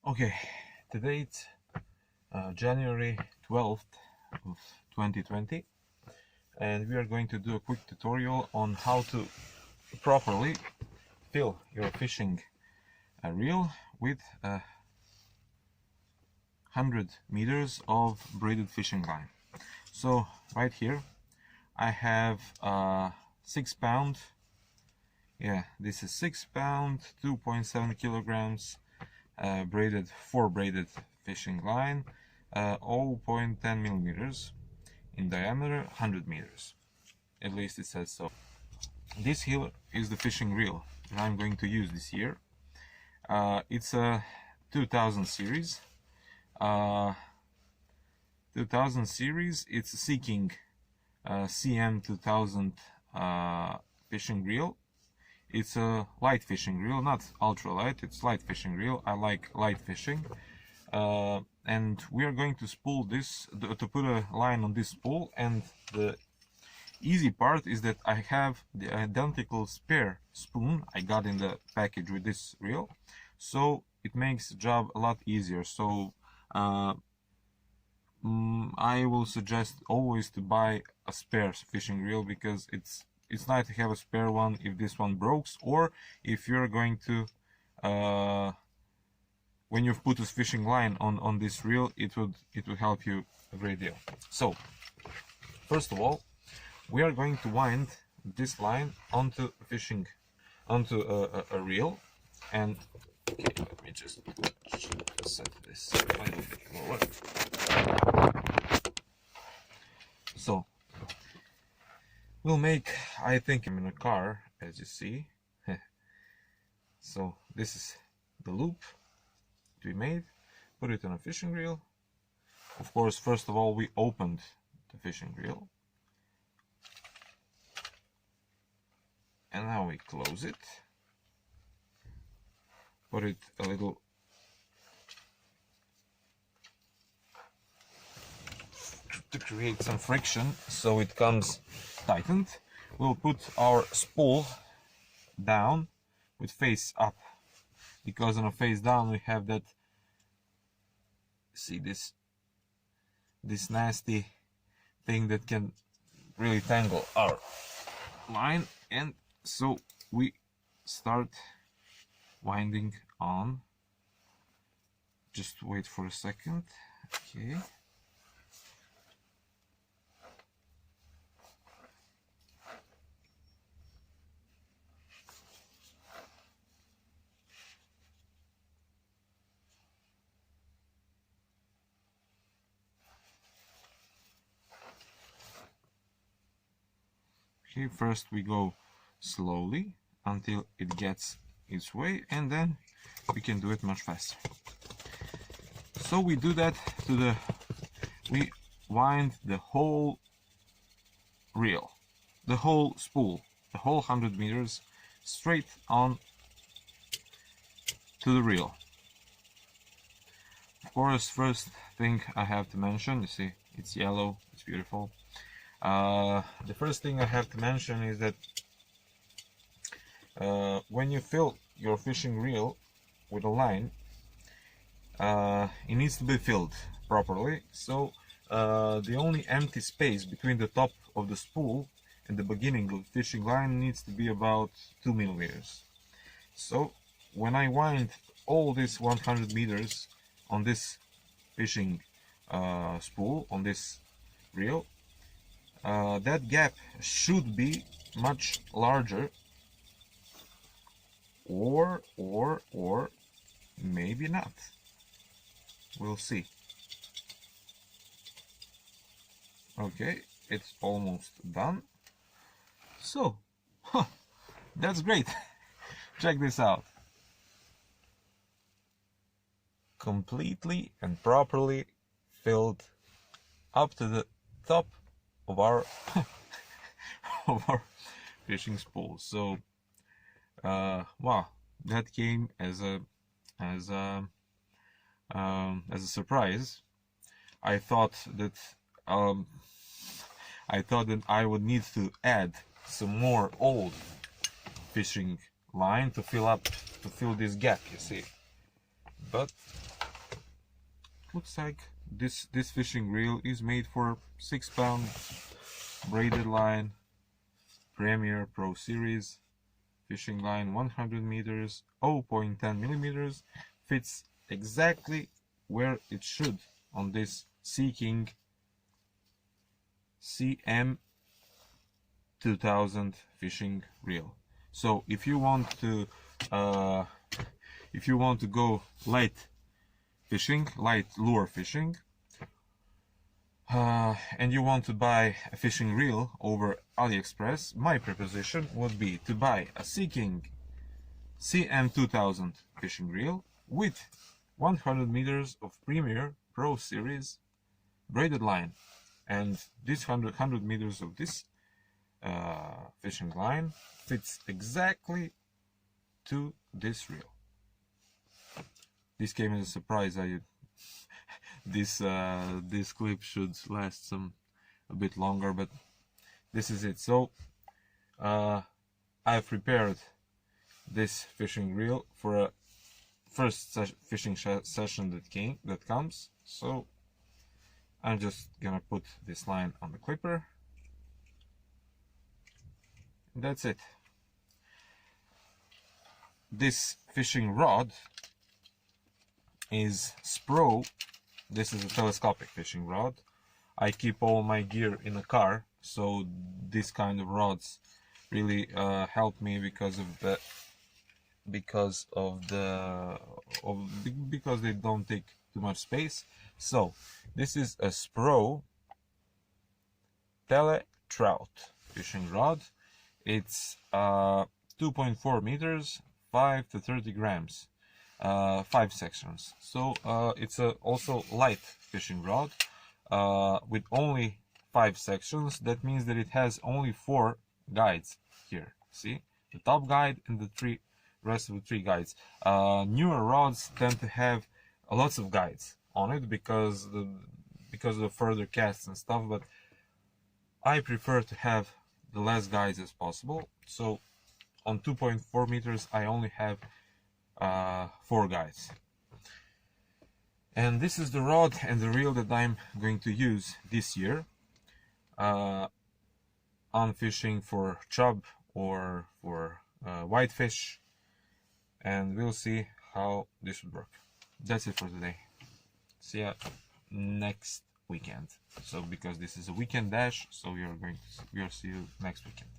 Okay, today it's January 12th of 2020, and we are going to do a quick tutorial on how to properly fill your fishing reel with 100 meters of braided fishing line. So right here I have 6 pound, this is 6 pound, 2.7 kilograms braided 4 braided fishing line, 0.10 millimeters in diameter, 100 meters, at least it says so. This here is the fishing reel that I'm going to use this year. It's a 2000 series. 2000 series. It's a Seaking CM 2000 fishing reel. It's a light fishing reel, not ultra light, it's light fishing reel. I like light fishing. And we are going to spool this, to put a line on this spool, and the easy part is that I have the identical spare spoon I got in the package with this reel, so it makes the job a lot easier. So I will suggest always to buy a spare fishing reel, because it's nice to have a spare one if this one breaks, or if you're going to when you've put this fishing line on this reel, it would help you a great deal. So first of all, we are going to wind this line onto a reel. And okay, let me just set this a little bit lower. So we'll make, I think I'm in a car, as you see. So this is the loop we made. Put it on a fishing reel. Of course, first of all, we opened the fishing reel, and now we close it. Put it a little to create some friction, so it comes tightened. We'll put our spool down with face up, because on a face down we have that, see, this nasty thing that can really tangle our line. And so we start winding on. Just wait for a second. Okay. Okay, first we go slowly until it gets its way, and then we can do it much faster. So we do that we wind the whole reel, the whole spool, the whole 100 meters straight on to the reel. Of course, first thing I have to mention, you see, it's yellow, it's beautiful. The first thing I have to mention is that when you fill your fishing reel with a line, it needs to be filled properly. So the only empty space between the top of the spool and the beginning of the fishing line needs to be about 2 millimeters. So when I wind all this 100 meters on this fishing spool, on this reel, that gap should be much larger, or maybe not. We'll see. Okay, it's almost done. So, that's great. Check this out. Completely and properly filled up to the top of our of our fishing spool. So wow, that came as a surprise. I thought that I would need to add some more old fishing line to fill this gap, you see. But looks like this fishing reel is made for 6-pound braided line, Premier Pro Series fishing line, 100 meters, 0.10 millimeters, fits exactly where it should on this Seaking CM 2000 fishing reel. So if you want to go light fishing, light lure fishing, and you want to buy a fishing reel over AliExpress, my proposition would be to buy a Seaking CM2000 fishing reel with 100 meters of Premier Pro Series braided line, and this 100 meters of this fishing line fits exactly to this reel. This came as a surprise. This clip should last a bit longer, but this is it. So I've prepared this fishing reel for a first fishing session that comes. So I'm just gonna put this line on the clipper. That's it. This fishing rod is Spool. This is a telescopic fishing rod. I keep all my gear in the car, so this kind of rods really help me because they don't take too much space. So this is a Spool Tele Trout fishing rod. It's 2.4 meters, 5 to 30 grams, 5 sections. So it's also light fishing rod with only 5 sections. That means that it has only 4 guides here. See, the top guide and the rest of the 3 guides. Newer rods tend to have lots of guides on it because of the further casts and stuff, but I prefer to have the less guides as possible. So on 2.4 meters I only have 4 guides. And this is the rod and the reel that I'm going to use this year on fishing for chub or for whitefish, and we'll see how this would work. That's it for today. See ya next weekend. So because this is a weekend dash, so we'll see you next weekend.